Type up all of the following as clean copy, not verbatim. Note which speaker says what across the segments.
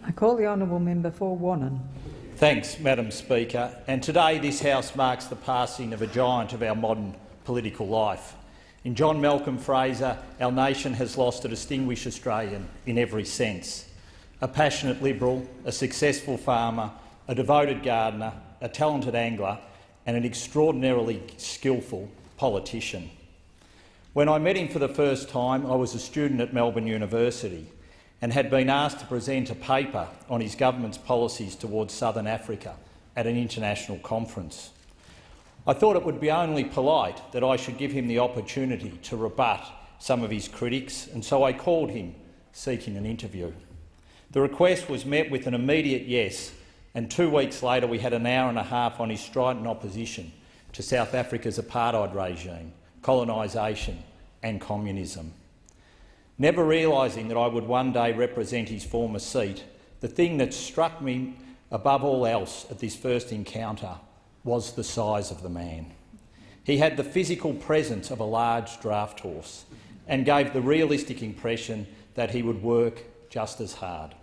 Speaker 1: I call the honourable member for Wannon.
Speaker 2: Thanks, Madam Speaker. And today this House marks the passing of a giant of our modern political life. In John Malcolm Fraser, our nation has lost a distinguished Australian in every sense. A passionate Liberal, a successful farmer, a devoted gardener, a talented angler and an extraordinarily skillful politician. When I met him for the first time, I was a student at Melbourne University and had been asked to present a paper on his government's policies towards Southern Africa at an international conference. I thought it would be only polite that I should give him the opportunity to rebut some of his critics, and so I called him, seeking an interview. The request was met with an immediate yes, and 2 weeks later we had an hour and a half on his strident opposition to South Africa's apartheid regime, colonisation and communism. Never realising that I would one day represent his former seat, the thing that struck me above all else at this first encounter was the size of the man. He had the physical presence of a large draft horse and gave the realistic impression that he would work just as hard.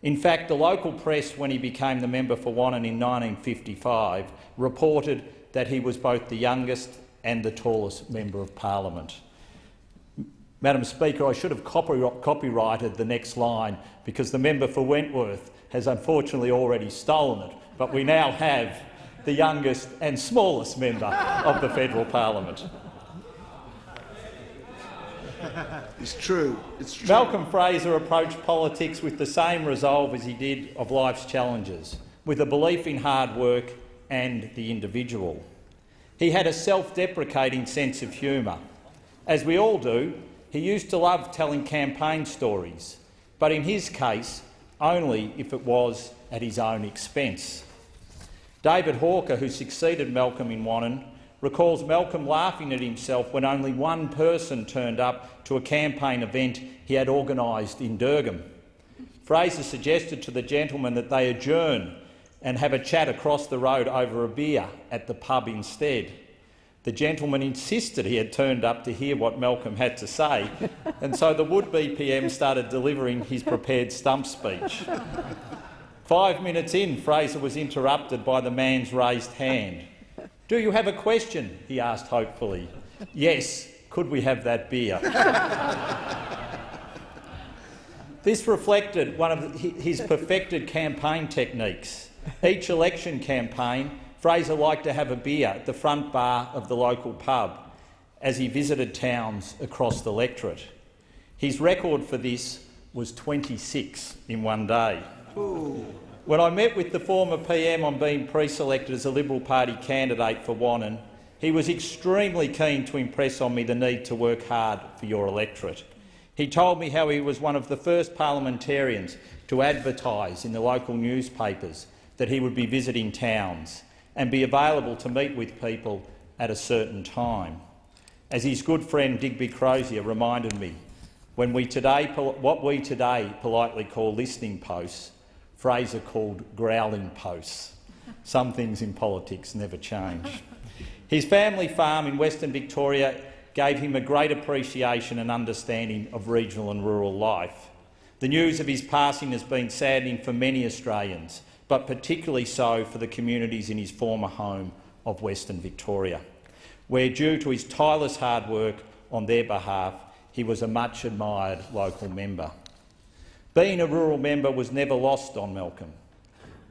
Speaker 2: In fact, the local press, when he became the member for Wannon in 1955, reported that he was both the youngest and the tallest member of Parliament. Madam Speaker, I should have copyrighted the next line because the member for Wentworth has unfortunately already stolen it, but we now have the youngest and smallest member of the federal parliament.
Speaker 3: It's true. It's true.
Speaker 2: Malcolm Fraser approached politics with the same resolve as he did of life's challenges, with a belief in hard work and the individual. He had a self-deprecating sense of humour. As we all do, he used to love telling campaign stories, but in his case, only if it was at his own expense. David Hawker, who succeeded Malcolm in Wannon, recalls Malcolm laughing at himself when only one person turned up to a campaign event he had organised in Durham. Fraser suggested to the gentleman that they adjourn and have a chat across the road over a beer at the pub instead. The gentleman insisted he had turned up to hear what Malcolm had to say, and so the would-be PM started delivering his prepared stump speech. 5 minutes in, Fraser was interrupted by the man's raised hand. "Do you have a question?" he asked hopefully. "Yes, could we have that beer?" This reflected one of his perfected campaign techniques. Each election campaign, Fraser liked to have a beer at the front bar of the local pub as he visited towns across the electorate. His record for this was 26 in one day.
Speaker 3: Ooh.
Speaker 2: When I met with the former PM on being pre-selected as a Liberal Party candidate for Wannon, he was extremely keen to impress on me the need to work hard for your electorate. He told me how he was one of the first parliamentarians to advertise in the local newspapers that he would be visiting towns and be available to meet with people at a certain time. As his good friend Digby Crozier reminded me, what we today politely call listening posts, Fraser called growling posts. Some things in politics never change. His family farm in Western Victoria gave him a great appreciation and understanding of regional and rural life. The news of his passing has been saddening for many Australians, but particularly so for the communities in his former home of Western Victoria, where, due to his tireless hard work on their behalf, he was a much-admired local member. Being a rural member was never lost on Malcolm.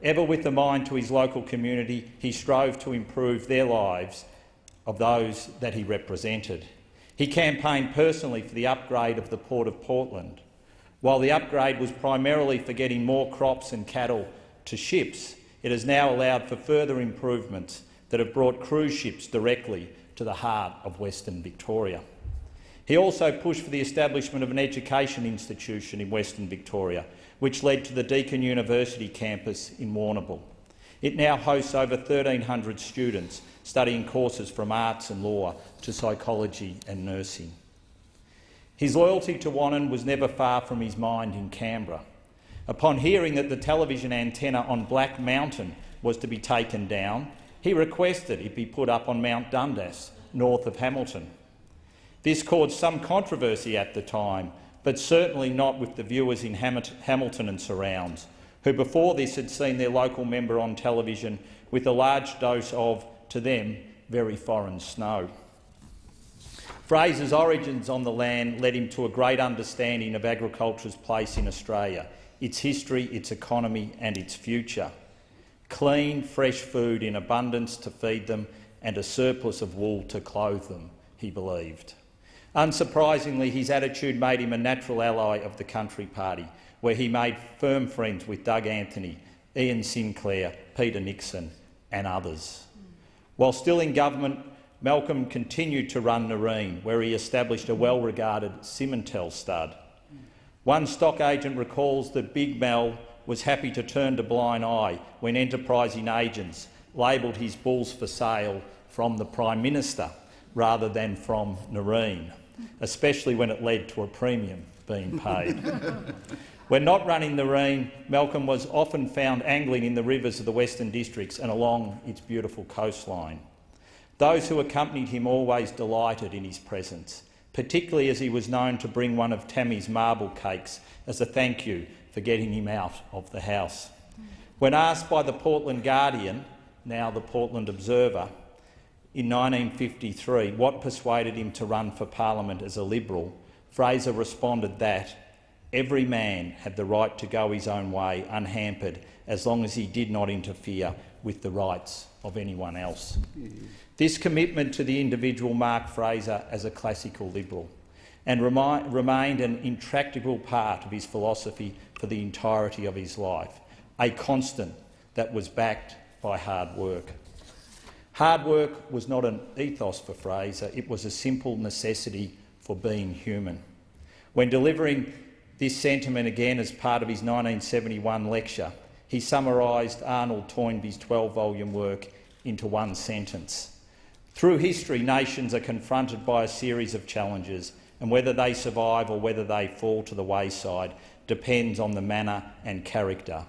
Speaker 2: Ever with a mind to his local community, he strove to improve their lives of those that he represented. He campaigned personally for the upgrade of the Port of Portland. While the upgrade was primarily for getting more crops and cattle to ships, it has now allowed for further improvements that have brought cruise ships directly to the heart of Western Victoria. He also pushed for the establishment of an education institution in Western Victoria, which led to the Deakin University campus in Warrnambool. It now hosts over 1,300 students studying courses from arts and law to psychology and nursing. His loyalty to Wannon was never far from his mind in Canberra. Upon hearing that the television antenna on Black Mountain was to be taken down, he requested it be put up on Mount Dundas, north of Hamilton. This caused some controversy at the time, but certainly not with the viewers in Hamilton and surrounds, who before this had seen their local member on television with a large dose of, to them, very foreign snow. Fraser's origins on the land led him to a great understanding of agriculture's place in Australia, its history, its economy and its future. Clean, fresh food in abundance to feed them and a surplus of wool to clothe them, he believed. Unsurprisingly, his attitude made him a natural ally of the Country Party, where he made firm friends with Doug Anthony, Ian Sinclair, Peter Nixon and others. While still in government, Malcolm continued to run Nareen, where he established a well-regarded Simmental stud. One stock agent recalls that Big Mel was happy to turn a blind eye when enterprising agents labelled his bulls for sale from the Prime Minister rather than from Nareen, especially when it led to a premium being paid. When not running Nareen, Malcolm was often found angling in the rivers of the Western Districts and along its beautiful coastline. Those who accompanied him always delighted in his presence, particularly as he was known to bring one of Tammy's marble cakes as a thank you for getting him out of the house. When asked by the Portland Guardian, now the Portland Observer, in 1953 what persuaded him to run for Parliament as a Liberal, Fraser responded that every man had the right to go his own way unhampered as long as he did not interfere with the rights of anyone else. This commitment to the individual marked Fraser as a classical Liberal and remained an intractable part of his philosophy for the entirety of his life, a constant that was backed by hard work. Hard work was not an ethos for Fraser, it was a simple necessity for being human. When delivering this sentiment again as part of his 1971 lecture, he summarised Arnold Toynbee's 12-volume work into one sentence. Through history, nations are confronted by a series of challenges, and whether they survive or whether they fall to the wayside depends on the manner and character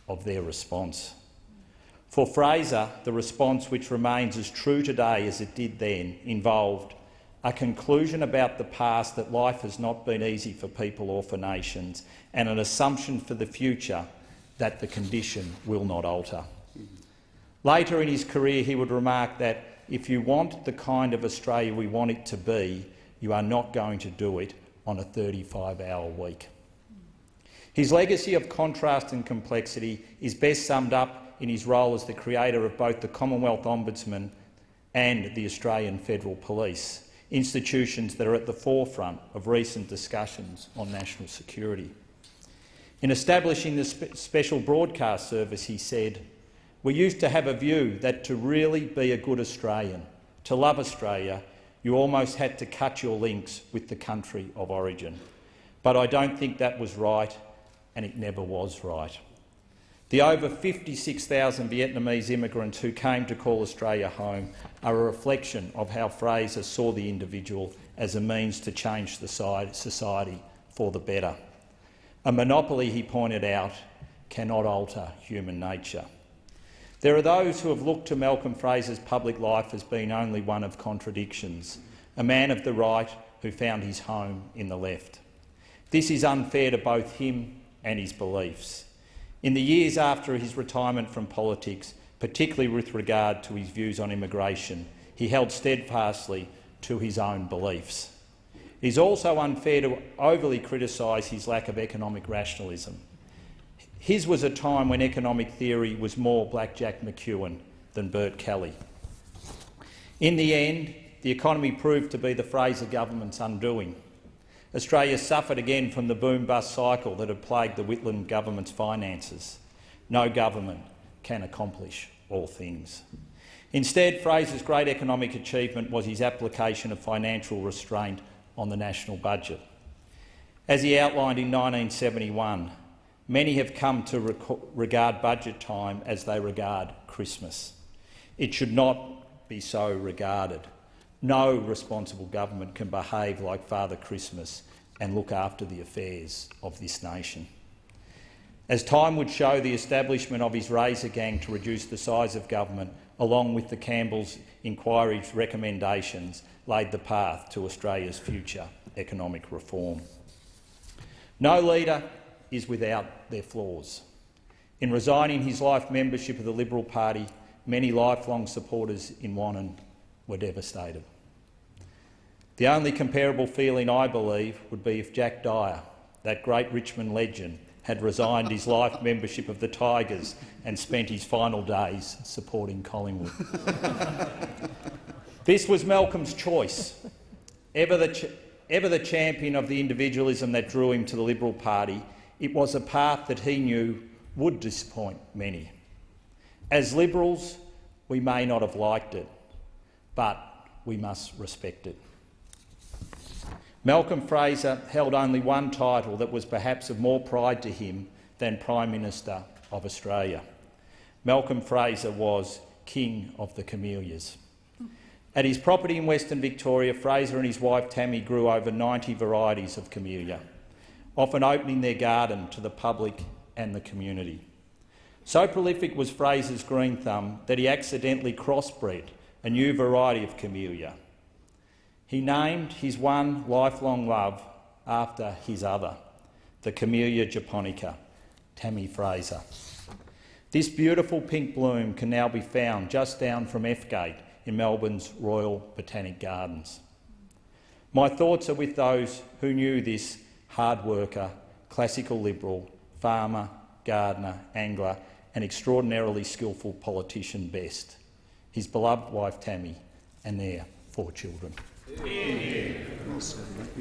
Speaker 2: of their response. For Fraser, the response, which remains as true today as it did then, involved a conclusion about the past that life has not been easy for people or for nations, and an assumption for the future that the condition will not alter. Later in his career, he would remark that if you want the kind of Australia we want it to be, you are not going to do it on a 35-hour week. His legacy of contrast and complexity is best summed up in his role as the creator of both the Commonwealth Ombudsman and the Australian Federal Police, institutions that are at the forefront of recent discussions on national security. In establishing the Special Broadcast Service, he said, "We used to have a view that to really be a good Australian, to love Australia, you almost had to cut your links with the country of origin. But I don't think that was right, and it never was right." The over 56,000 Vietnamese immigrants who came to call Australia home are a reflection of how Fraser saw the individual as a means to change the society for the better. A monopoly, he pointed out, cannot alter human nature. There are those who have looked to Malcolm Fraser's public life as being only one of contradictions, a man of the right who found his home in the left. This is unfair to both him and his beliefs. In the years after his retirement from politics, particularly with regard to his views on immigration, he held steadfastly to his own beliefs. It is also unfair to overly criticise his lack of economic rationalism. His was a time when economic theory was more Blackjack McEwen than Bert Kelly. In the end, the economy proved to be the Fraser government's undoing. Australia suffered again from the boom-bust cycle that had plagued the Whitlam government's finances. No government can accomplish all things. Instead, Fraser's great economic achievement was his application of financial restraint on the national budget. As he outlined in 1971, many have come to regard budget time as they regard Christmas. It should not be so regarded. No responsible government can behave like Father Christmas and look after the affairs of this nation. As time would show, the establishment of his Razor Gang to reduce the size of government, along with the Campbell's inquiry's recommendations, laid the path to Australia's future economic reform. No leader is without their flaws. In resigning his life membership of the Liberal Party, many lifelong supporters in Wannon were devastated. The only comparable feeling, I believe, would be if Jack Dyer, that great Richmond legend, had resigned his life membership of the Tigers and spent his final days supporting Collingwood. This was Malcolm's choice. Ever the champion of the individualism that drew him to the Liberal Party, it was a path that he knew would disappoint many. As Liberals, we may not have liked it, but we must respect it. Malcolm Fraser held only one title that was perhaps of more pride to him than Prime Minister of Australia. Malcolm Fraser was King of the Camellias. At his property in Western Victoria, Fraser and his wife Tammy grew over 90 varieties of camellia, often opening their garden to the public and the community. So prolific was Fraser's green thumb that he accidentally crossbred a new variety of camellia. He named his one lifelong love after his other, the Camellia japonica, Tammy Fraser. This beautiful pink bloom can now be found just down from F-Gate in Melbourne's Royal Botanic Gardens. My thoughts are with those who knew this hard worker, classical Liberal, farmer, gardener, angler and extraordinarily skillful politician best, his beloved wife Tammy and their 4 children.
Speaker 3: Well said, mate.